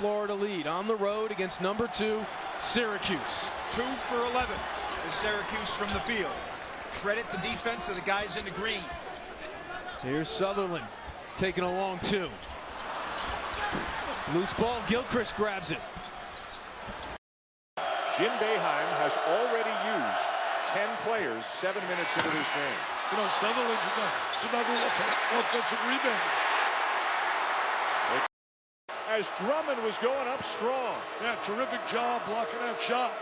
Florida lead on the road against number 2, Syracuse. 2 for 11 is Syracuse from the field. Credit the defense of the guys in the green. Here's Southerland taking a long 2. Loose ball, Gilchrist grabs it. Jim Boeheim has already used 10 players 7 minutes into this game. You know, Southerland's another offensive rebound. As Drummond was going up strong. Yeah, terrific job blocking that shot.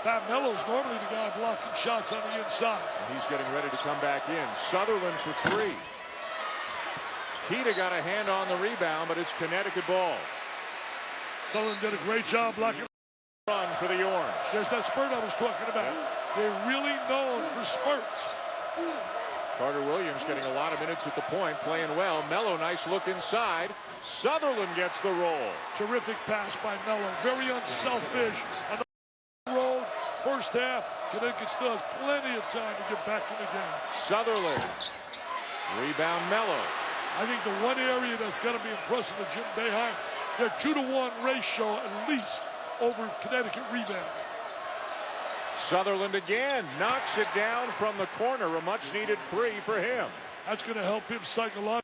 Pat Mello's normally the guy blocking shots on the inside. And he's getting ready to come back in. Southerland for 3. Keita got a hand on the rebound, but it's Connecticut ball. Southerland did a great job blocking. Run for the Orange. There's that spurt I was talking about. They're really known for spurts. Carter Williams getting a lot of minutes at the point, playing well. Mello, nice look inside. Southerland gets the roll. Terrific pass by Mello. Very unselfish. On the road, first half, Connecticut still has plenty of time to get back in the game. Southerland. Rebound Mello. I think the one area that's got to be impressive with Jim Boeheim, their 2-to-1 ratio at least over Connecticut rebound. Sutherland again knocks it down from the corner. A much-needed 3 for him. That's going to help him psychologically.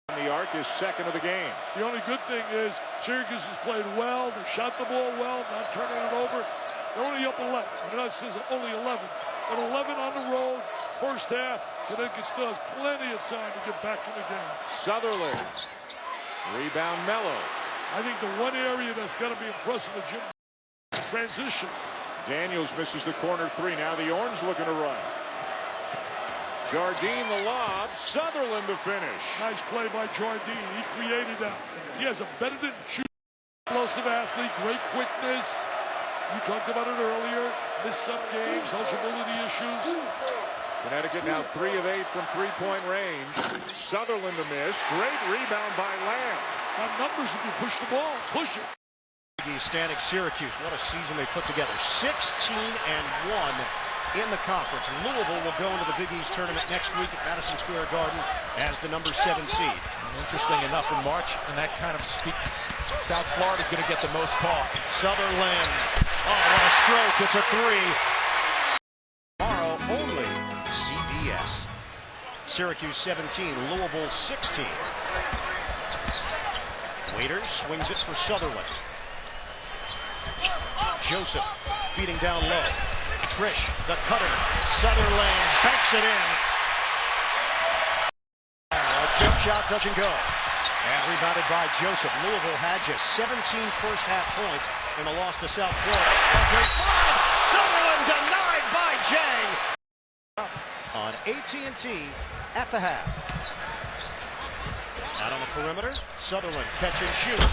The arc is second of the game. The only good thing is Syracuse has played well. They shot the ball well, not turning it over. They're only up 11. I know it says only 11, but 11 on the road. First half, Connecticut still has plenty of time to get back in the game. Sutherland. Rebound Mello. I think the one area that's got to be impressive with Jim, transition. Daniels misses the corner 3. Now the Orange looking to run. Jardine the lob. Southerland to finish. Nice play by Jardine. He created that. He has a better than shoot. Explosive athlete, great quickness. You talked about it earlier. Missed some games, eligibility issues. Connecticut now 3 of 8 from three-point range. Southerland to miss. Great rebound by Lamb. Got numbers if you push the ball. Push it. Standing Syracuse, what a season they put together. 16-1 in the conference. Louisville will go into the Big East tournament next week at Madison Square Garden as the number 7 seed. Interesting enough, in March, and that kind of speak, South Florida's going to get the most talk. Southerland. Oh, what a stroke. It's a 3. Tomorrow only CBS. Syracuse 17, Louisville 16. Waiters swings it for Southerland. Joseph feeding down low. Trish, the cutter. Southerland banks it in. A jump shot doesn't go. And rebounded by Joseph. Louisville had just 17 first half points in the loss to South Florida. Southerland denied by Jang. On AT&T at the half. Out on the perimeter, Southerland catch and shoot.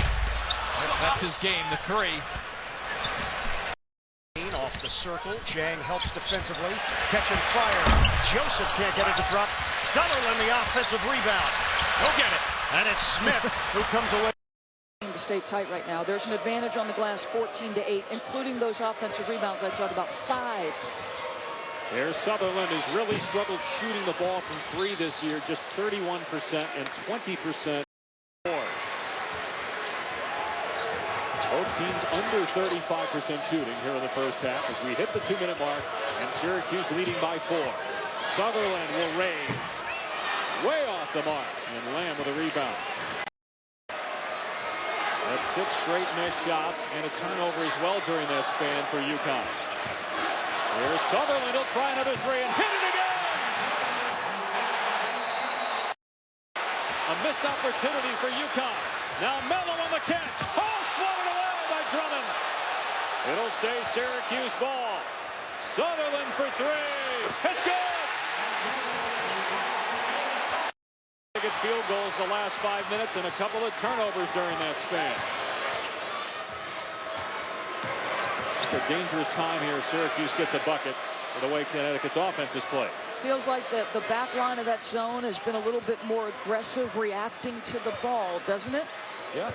That's his game, the 3. Off the circle, Jang helps defensively. Catch and fire. Joseph can't get it to drop. Southerland the offensive rebound. Go get it. And it's Smith who comes away. To stay tight right now. There's an advantage on the glass, 14-8, including those offensive rebounds I talked about, 5. There's Southerland has really struggled shooting the ball from 3 this year, just 31% and 20% more. Both teams under 35% shooting here in the first half as we hit the 2-minute mark, and Syracuse leading by 4. Southerland will raise way off the mark, and Lamb with a rebound. That's 6 straight missed shots and a turnover as well during that span for UConn. Here's Southerland. He'll try another 3 and hit it again. A missed opportunity for UConn. Now Mello on the catch. Oh, swatted away by Drummond. It'll stay Syracuse ball. Southerland for 3. It's good. Good field goals the last 5 minutes and a couple of turnovers during that span. It's a dangerous time here if Syracuse gets a bucket for the way Connecticut's offense is played. Feels like the back line of that zone has been a little bit more aggressive reacting to the ball, doesn't it? Yeah.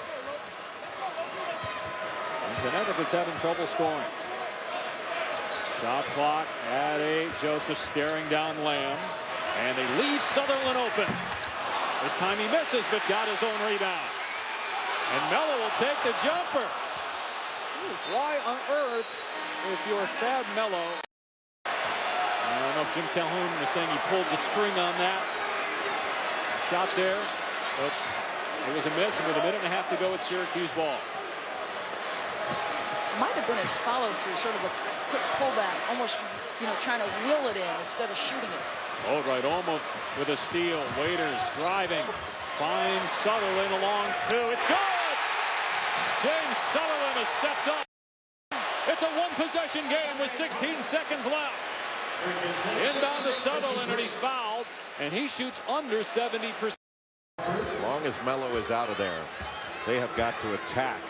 And Connecticut's having trouble scoring. Shot clock at 8. Joseph staring down Lamb. And they leave Southerland open. This time he misses, but got his own rebound. And Melo will take the jumper. Why on earth, if you're Fab Melo? I don't know if Jim Calhoun was saying he pulled the string on that. Shot there, but it was a miss, and with a minute and a half to go, it's Syracuse ball. Might have been his follow through, sort of a quick pullback, almost, trying to wheel it in instead of shooting it. Oldright almost with a steal. Waiters driving, finds Southerland along two. It's good. James Southerland has stepped up. It's a one-possession game with 16 seconds left. Inbound to Southerland, and he's fouled, and he shoots under 70%. As long as Melo is out of there, they have got to attack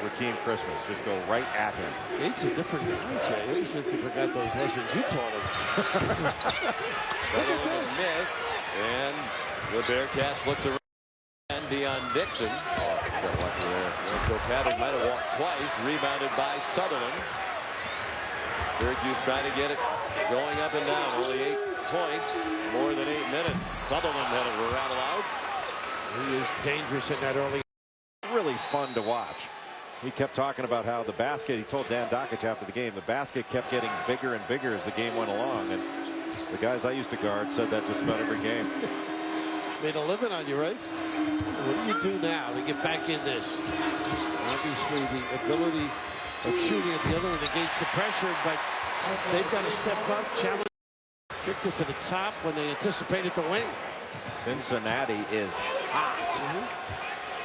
Rakeem Christmas. Just go right at him. Gates a different guy, Jay. Ever since he forgot those lessons you taught him. Look at this. Miss, and the Bearcats look to and Deion Dixon. Got lucky there. Kilpatrick might have walked twice. Rebounded by Southerland. Syracuse trying to get it going up and down. Only 8 points, more than 8 minutes. Southerland had it rattle out. He is dangerous in that early. Really fun to watch. He kept talking about how the basket, he told Dan Dockich after the game, the basket kept getting bigger and bigger as the game went along. And the guys I used to guard said that just about every game. Made a living on you, right? What do you do now to get back in this? Obviously, the ability of shooting at the other one negates the pressure, but they've got to step up, challenge, kicked it to the top when they anticipated the win. Cincinnati is hot.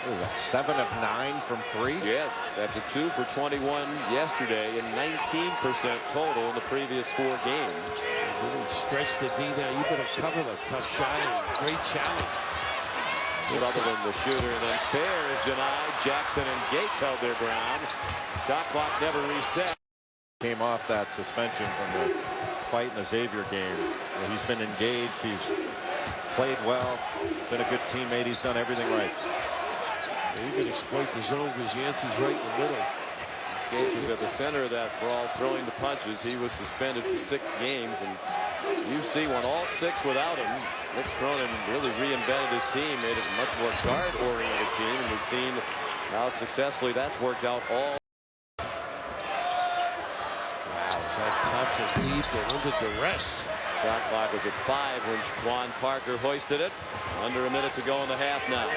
What is that, 7 of 9 from 3? Yes, after 2 for 21 yesterday and 19% total in the previous 4 games. Really stretch the D now. You better cover the tough shot and great challenge. Southerland the shooter, and then Fair is denied. Jackson and Gates held their ground. Shot clock never reset. Came off that suspension from the fight in the Xavier game. He's been engaged. He's played well. Been a good teammate. He's done everything right. You can exploit the zone because Yancey's right in the middle. Gates was at the center of that brawl, throwing the punches. He was suspended for 6 games, and UC won all 6 without him. Mick Cronin really reinvented his team, made it a much more guard-oriented team, and we've seen how successfully that's worked out all. Wow, is that tough and deep and under duress? Shot clock was at 5 when Quan Parker hoisted it. Under a minute to go in the half now.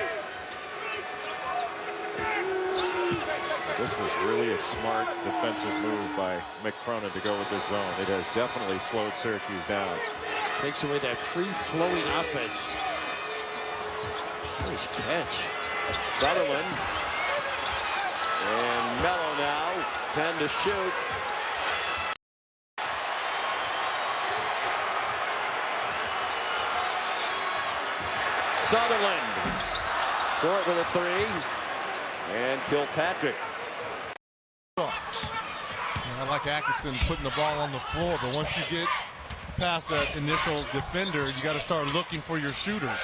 This was really a smart defensive move by Mick Cronin to go with this zone. It has definitely slowed Syracuse down. Takes away that free-flowing offense. Nice catch. Southerland. And Melo now. 10 to shoot. Southerland. Short with a 3. And Kilpatrick. I like Atkinson putting the ball on the floor, but once you get past that initial defender, you got to start looking for your shooters.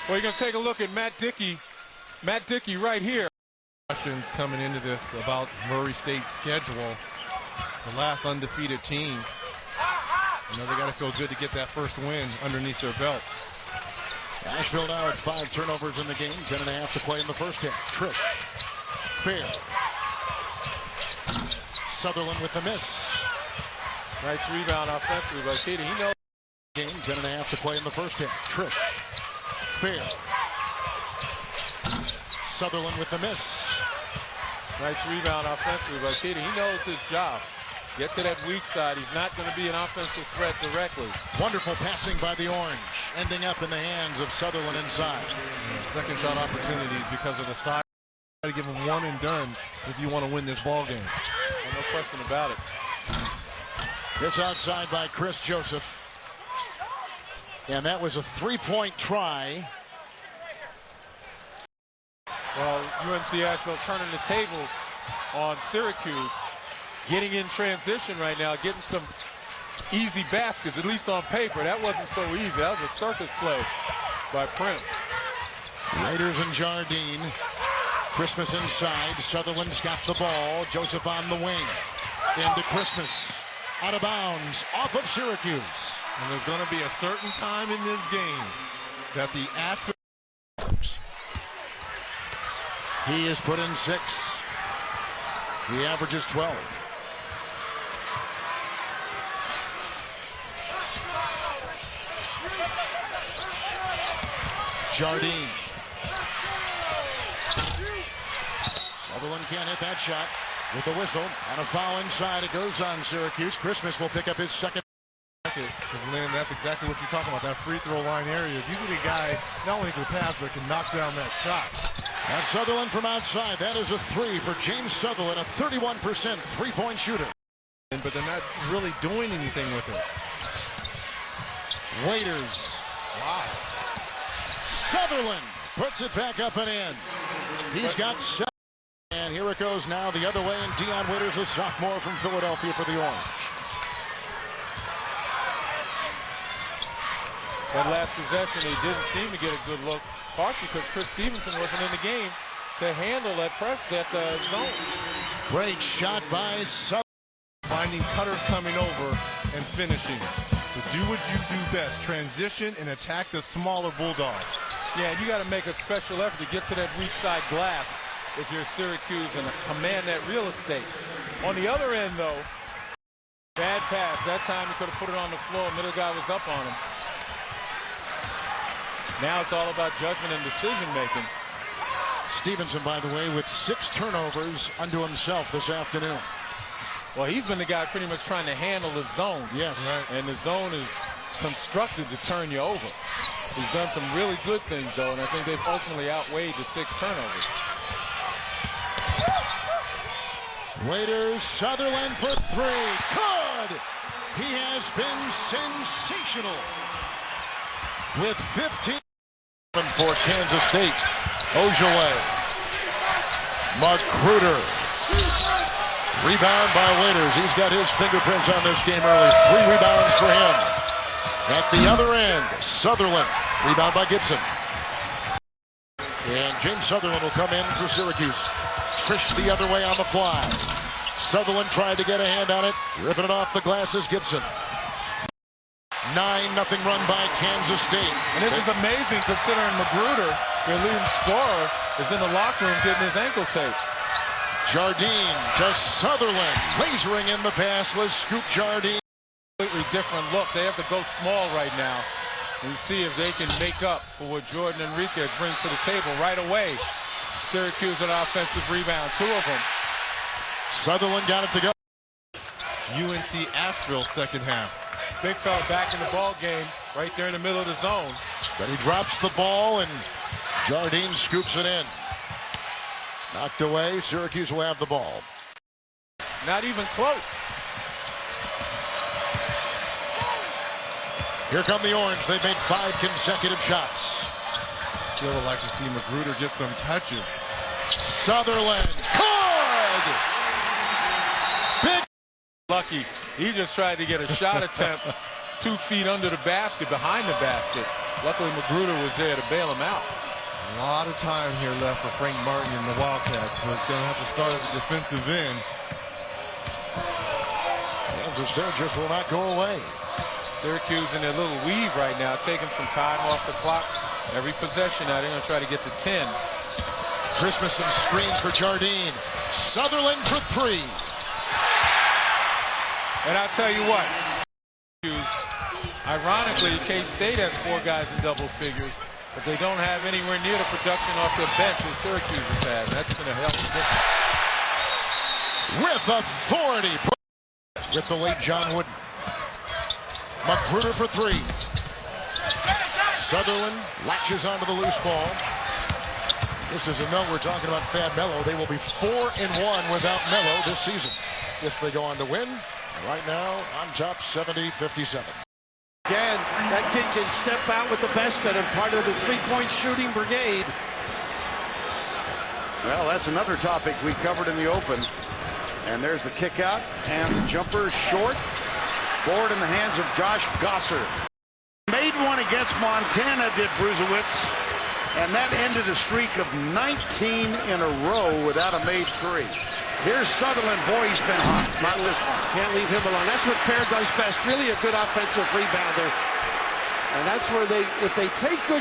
Well, you're going to take a look at Matt Dickey. Matt Dickey right here. Questions coming into this about Murray State's schedule. The last undefeated team. They got to feel good to get that first win underneath their belt. Nashville now at 5 turnovers in the game. 10.5 to play in the first half. Trish. Fair. Southerland with the miss. Nice rebound offensively by Katie. He knows. Game. 10.5 to play in the first half. Trish. Fair. Southerland with the miss. Nice rebound offensively by Katie. He knows his job. Get to that weak side. He's not going to be an offensive threat directly. Wonderful passing by the Orange, ending up in the hands of Southerland inside. Second shot opportunities because of the side. Got to give them one and done if you want to win this ball game. Well, no question about it. This outside by Chris Joseph. And that was a 3-point try. Well, UMCS will turning the tables on Syracuse. Getting in transition right now, getting some easy baskets, at least on paper. That wasn't so easy. That was a circus play by Prim. Raiders and Jardine. Christmas inside. Southerland's got the ball. Joseph on the wing. Into Christmas. Out of bounds. Off of Syracuse. And there's going to be a certain time in this game that the Astros. He has put in 6. He averages 12. Jardine. Southerland can't hit that shot with the whistle. And a foul inside. It goes on Syracuse. Christmas will pick up his second. Because, Lynn, that's exactly what you're talking about, that free throw line area. If you get a guy not only can pass, but can knock down that shot. That's Southerland from outside. That is a 3 for James Southerland, a 31% three-point shooter. But they're not really doing anything with it. Waiters. Wow. Southerland puts it back up and in. He's got 7. And here it goes now the other way. And Dion Waiters, a sophomore from Philadelphia for the Orange. That last possession, he didn't seem to get a good look, partially because Chris Stevenson wasn't in the game to handle that zone. Great shot by Southerland. Finding cutters coming over and finishing. So do what you do best, transition and attack the smaller Bulldogs. Yeah, you got to make a special effort to get to that weak side glass if you're Syracuse and command that real estate. On the other end, though, bad pass. That time he could have put it on the floor. Middle guy was up on him. Now it's all about judgment and decision making. Stevenson, by the way, with 6 turnovers unto himself this afternoon. Well, he's been the guy pretty much trying to handle the zone. Yes. Right. And the zone is constructed to turn you over. He's done some really good things, though, and I think they've ultimately outweighed the 6 turnovers. Waiters, Southerland for 3. Good! He has been sensational. With 15 for Kansas State. Ojale. Magruder. Rebound by Waiters. He's got his fingerprints on this game early. 3 rebounds for him. At the other end, Southerland. Rebound by Gibson. And James Southerland will come in for Syracuse. Trish the other way on the fly. Southerland tried to get a hand on it. Ripping it off the glasses, Gibson. 9-0 run by Kansas State. And this is amazing considering Magruder, their leading scorer, is in the locker room getting his ankle taped. Jardine to Southerland. Lasering in the pass was Scoop Jardine. Completely different look. They have to go small right now and see if they can make up for what Jordan Enriquez brings to the table right away. Syracuse an offensive rebound, 2 of them. Sutherland got it to go. UNC Asheville second half. Big fella back in the ball game, right there in the middle of the zone. But he drops the ball and Jardine scoops it in. Knocked away. Syracuse will have the ball. Not even close. Here come the Orange. They've made 5 consecutive shots. Still would like to see Magruder get some touches. Sutherland. Good! Big. Lucky. He just tried to get a shot attempt 2 feet under the basket, behind the basket. Luckily, Magruder was there to bail him out. A lot of time here left for Frank Martin and the Wildcats, but it's going to have to start at the defensive end. Kansas State just will not go away. Syracuse in their little weave right now, taking some time off the clock. Every possession now, they're going to try to get to 10. Christmas some screens for Jardine. Southerland for 3. And I'll tell you what, ironically, K-State has 4 guys in double figures, but they don't have anywhere near the production off their bench as Syracuse has had. That's going to help the difference. With authority. With the late John Wooden. Magruder for 3. Southerland latches onto the loose ball. Just as a note, we're talking about Fab Melo. They will be 4-1 without Melo this season if they go on to win. Right now, on top, 70-57. Again, that kid can step out with the best of them, part of the three-point shooting brigade. Well, that's another topic we covered in the open. And there's the kick out, and the jumper short. Forward in the hands of Josh Gosser. Made one against Montana, did Bruzewicz. And that ended a streak of 19 in a row without a made 3. Here's Southerland. Boy, he's been hot. Not this one. Can't leave him alone. That's what Fair does best. Really a good offensive rebounder. And that's where if they take good